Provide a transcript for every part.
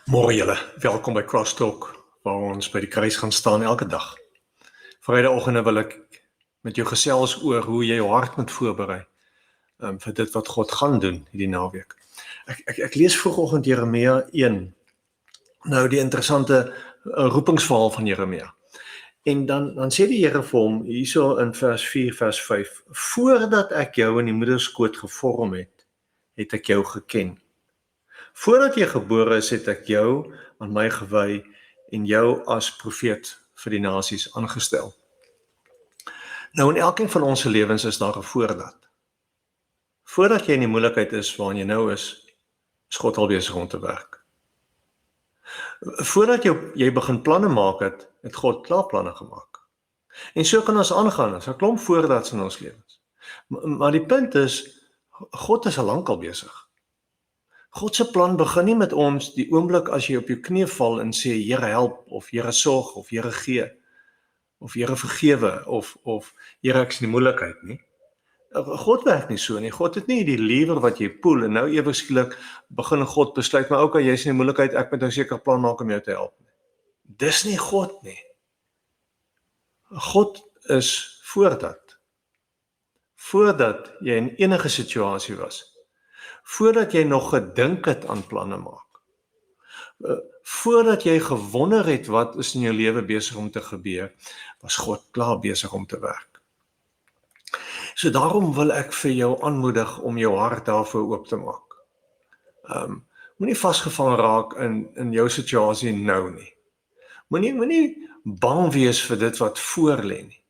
Môre julle, welkom by Crosstalk, waar ons by die kruis gaan staan elke dag. Vrydagoggende wil ek met jou gesels oor hoe jy jou hart moet voorberei vir dit wat God gaan doen hierdie naweek. Ek lees vroegoggend Jeremia 1. Nou die interessante roepingsverhaal van Jeremia. En dan sê die Here vir hom hierso in vers 4, vers 5: Voordat ek jou in die moederskoot gevorm het, het ek jou geken. Voordat jy gebore is, het ek jou aan my gewy en jou as profeet vir die nasies aangestel. Nou in elkeen van ons se lewens is daar 'n voordat. Voordat jy in die moeilikheid is waarin jy nou is God al besig om te werk. Voordat jy begin planne maak het God klaar planne gemaak. En so kan ons aangaan, as 'n klomp voordats in ons lewens. Maar die punt is, God is al lank al besig. God se plan begin nie met ons die oomblik as jy op jou knie val en sê, Here help, of Here sorg, of Here gee, of Here vergewe, of Here ek is in die moeilikheid nie. God werk nie so nie. God het nie die lewer wat jy poel en nou ewe skielik begin God besluit, maar okay, jy's in die moeilikheid, ek moet nou seker plan maak om jou te help. Dis nie God nie. God is voordat jy in enige situasie was. Voordat jy nog gedink het aan planne maak. Voordat jy gewonder het wat is in jou lewe besig om te gebeur, was God klaar besig om te werk. So daarom wil ek vir jou aanmoedig om jou hart daarvoor oop te maak. Moenie vasgevang raak in jou situasie nou nie. Moenie bang wees vir dit wat voor lê nie.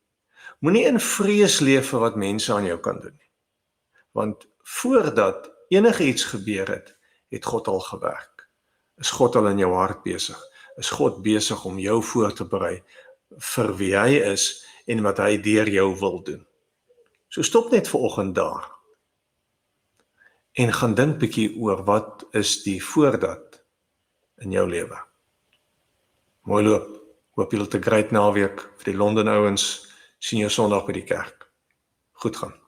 Moenie in vrees leef vir wat mense aan jou kan doen nie. Want voordat enige iets gebeur het God al gewerk. Is God al in jou hart besig? Is God besig om jou voor te berei vir wie hy is en wat hy deur jou wil doen? So stop net vanoggend daar en gaan dink bietjie oor wat is die voordat in jou lewe. Mooi loop. Hoop julle 'n great naweek vir die Londen ouens. Sien jou Sondag by die kerk. Goed gaan.